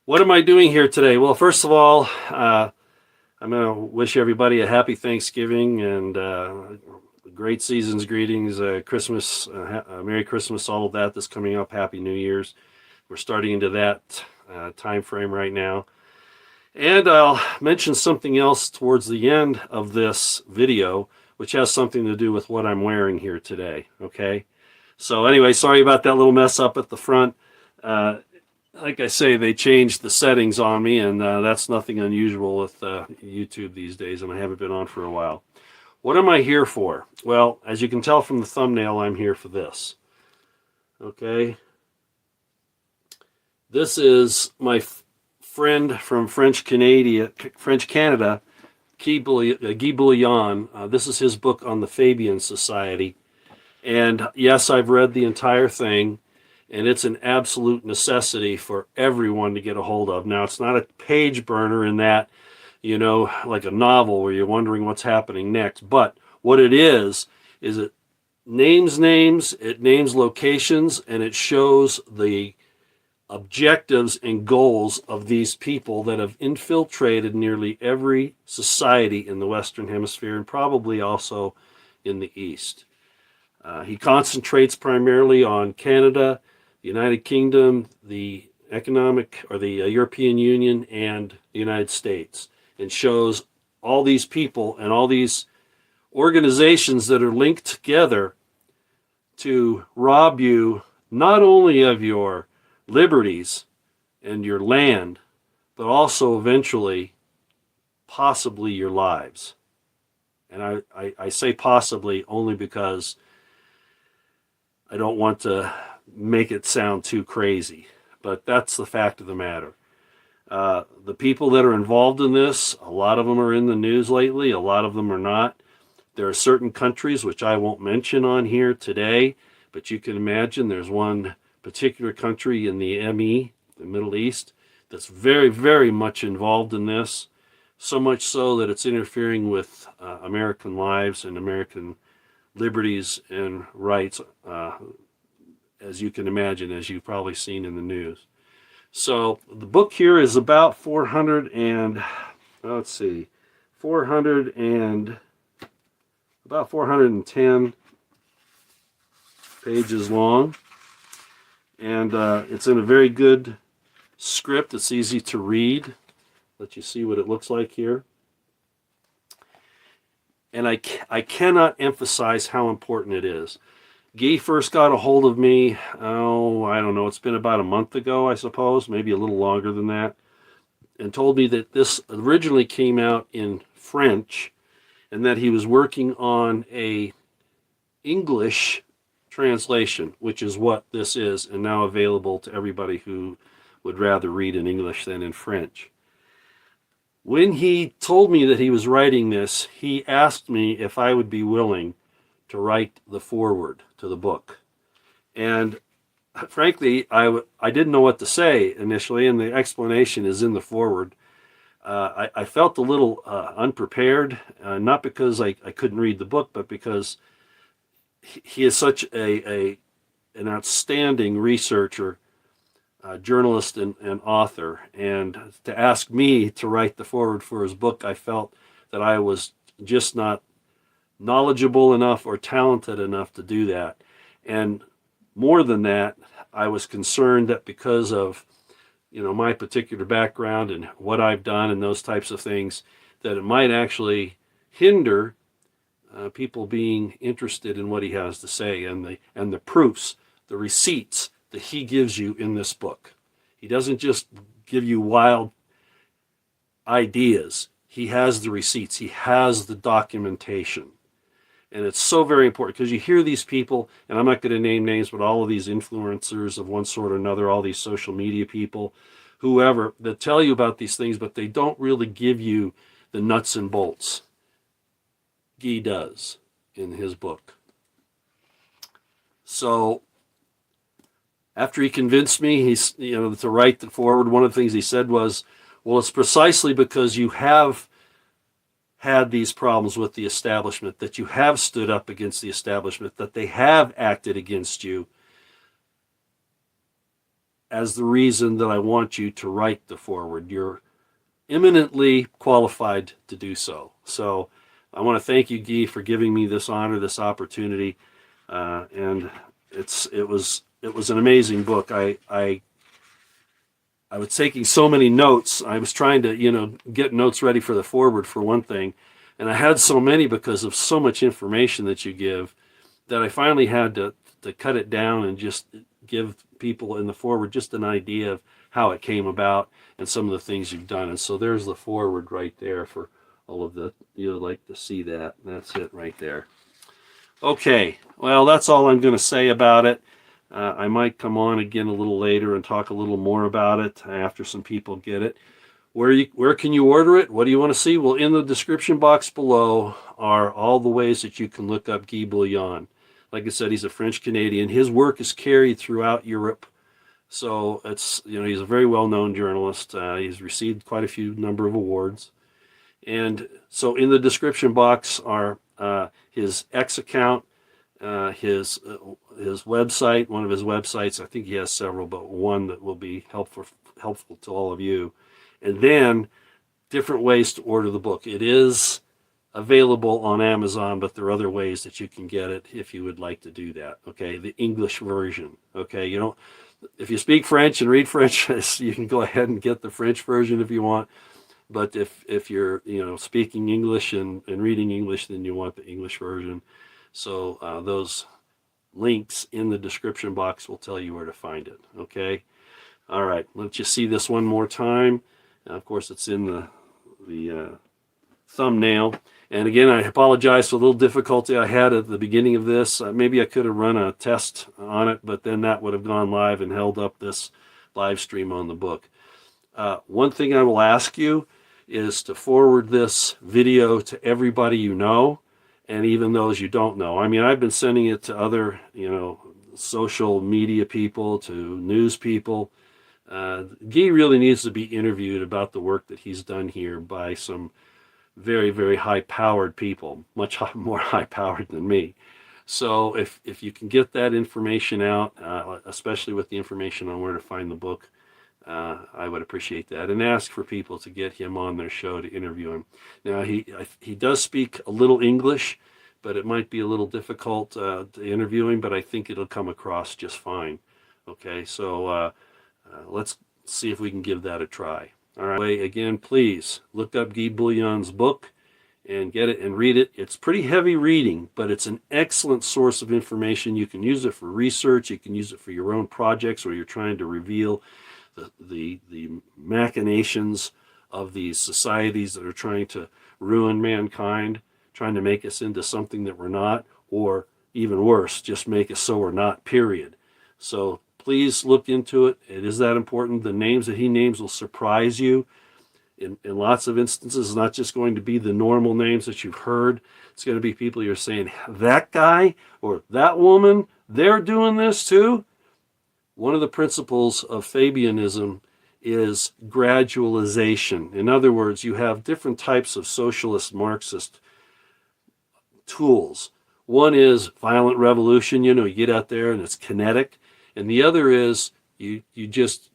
What am I doing here today? Well, first of all, I'm going to wish everybody a happy Thanksgiving and great season's greetings, Christmas, Merry Christmas, all of that that's coming up. Happy New Year's. We're starting into that time frame right now. And I'll mention something else towards the end of this video, which has something to do with what I'm wearing here today. Okay. So anyway, sorry about that little mess up at the front. Like I say, they changed the settings on me, and that's nothing unusual with YouTube these days, and I haven't been on for a while. What am I here for? Well, as you can tell from the thumbnail, I'm here for this. Okay. This is my friend from French Canada, Guy Boulianne. This is his book on the Fabian Society. And yes, I've read the entire thing. And it's an absolute necessity for everyone to get a hold of. Now, it's not a page burner in that, like a novel where you're wondering what's happening next. But what it is it names names, it names locations, and it shows the objectives and goals of these people that have infiltrated nearly every society in the Western Hemisphere and probably also in the East. He concentrates primarily on Canada, the United Kingdom, the European Union, and the United States, and shows all these people and all these organizations that are linked together to rob you not only of your liberties and your land, but also eventually, possibly your lives. And I say possibly only because I don't want to make it sound too crazy, but that's the fact of the matter. The people that are involved in this, a lot of them are in the news lately, a lot of them are not. There are certain countries, which I won't mention on here today, but you can imagine there's one particular country in the ME, the Middle East, that's very, very much involved in this, so much so that it's interfering with American lives and American liberties and rights, as you can imagine, as you've probably seen in the news. So the book here is about 400 and, let's see, 400 and, about 410 pages long. And it's in a very good script. It's easy to read. Let you see what it looks like here. And I cannot emphasize how important it is. Guy first got a hold of me, I don't know, it's been about a month ago, I suppose, maybe a little longer than that, and told me that this originally came out in French and that he was working on a English translation, which is what this is, and now available to everybody who would rather read in English than in French. When he told me that he was writing this, he asked me if I would be willing to write the foreword to the book. And frankly, I didn't know what to say initially, and the explanation is in the foreword. I felt a little unprepared, not because I couldn't read the book, but because he is such an outstanding researcher, journalist, and author. And to ask me to write the foreword for his book, I felt that I was just not knowledgeable enough or talented enough to do that. And more than that, I was concerned that because of my particular background and what I've done and those types of things, that it might actually hinder people being interested in what he has to say and the proofs, the receipts that he gives you in this book. He doesn't just give you wild ideas. He has the receipts. He has the documentation. And it's so very important because you hear these people, and I'm not going to name names, but all of these influencers of one sort or another, all these social media people, whoever, that tell you about these things, but they don't really give you the nuts and bolts. Guy does in his book. So after he convinced me, to write the foreword, one of the things he said was, well, it's precisely because you have had these problems with the establishment, that you have stood up against the establishment, that they have acted against you, as the reason that I want you to write the foreword. You're eminently qualified to do so. So I want to thank you, Guy, for giving me this honor, this opportunity, and it was an amazing book. I was taking so many notes. I was trying to get notes ready for the foreword for one thing, and I had so many because of so much information that you give that I finally had to cut it down and just give people in the foreword just an idea of how it came about and some of the things you've done. And so there's the foreword right there for all of the, you'd like to see that. That's it right there. Okay, well, that's all I'm going to say about it. I might come on again a little later and talk a little more about it after some people get it. Where can you order it? What do you want to see? Well, in the description box below are all the ways that you can look up Guy Boulianne. Like I said, he's a French Canadian. His work is carried throughout Europe. So it's, he's a very well-known journalist. He's received quite a few number of awards. And so in the description box are his X account, his website, one of his websites. I think he has several, but one that will be helpful to all of you. And then different ways to order the book. It is available on Amazon, but there are other ways that you can get it if you would like to do that. Okay, the English version. Okay, if you speak French and read French, you can go ahead and get the French version if you want. But if you're speaking English and reading English, then you want the English version. So those links in the description box will tell you where to find it. Okay, all right. Let's just see this one more time. Of course, it's in the thumbnail. And again, I apologize for the little difficulty I had at the beginning of this. Maybe I could have run a test on it, but then that would have gone live and held up this live stream on the book. One thing I will ask you is to forward this video to everybody you know, and even those you don't know. I mean, I've been sending it to other, social media people, to news people. Guy really needs to be interviewed about the work that he's done here by some very, very high-powered people, much more high-powered than me. So if you can get that information out, especially with the information on where to find the book, I would appreciate that, and ask for people to get him on their show to interview him. Now, he does speak a little English, but it might be a little difficult to interview him, but I think it'll come across just fine. Okay, so let's see if we can give that a try. All right. Again, please look up Guy Boulianne's book and get it and read it. It's pretty heavy reading, but it's an excellent source of information. You can use it for research. You can use it for your own projects where you're trying to reveal the machinations of these societies that are trying to ruin mankind, trying to make us into something that we're not, or even worse, just make us so we're not, period. So please look into it. It is that important. The names that he names will surprise you. In lots of instances, it's not just going to be the normal names that you've heard. It's going to be people you're saying, that guy or that woman, they're doing this too. One of the principles of Fabianism is gradualization. In other words, you have different types of socialist Marxist tools. One is violent revolution. You get out there and it's kinetic. And the other is you just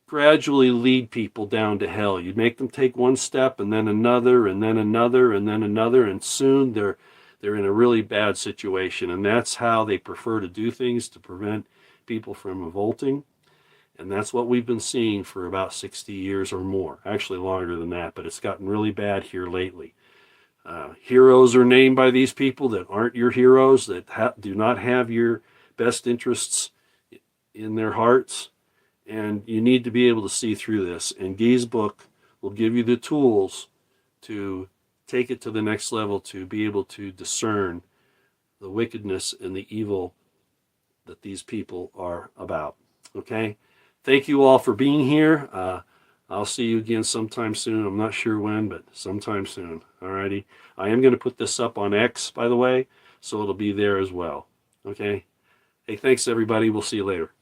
gradually lead people down to hell. You make them take one step and then another and then another and then another, and soon they're in a really bad situation. And that's how they prefer to do things, to prevent people from revolting. And that's what we've been seeing for about 60 years or more. Actually longer than that, but it's gotten really bad here lately. Heroes are named by these people that aren't your heroes, that do not have your best interests in their hearts, and you need to be able to see through this. And Guy's book will give you the tools to take it to the next level, to be able to discern the wickedness and the evil that these people are about. Okay? Thank you all for being here. I'll see you again sometime soon. I'm not sure when, but sometime soon. Alrighty? I am going to put this up on X, by the way, so it'll be there as well. Okay? Hey, thanks everybody. We'll see you later.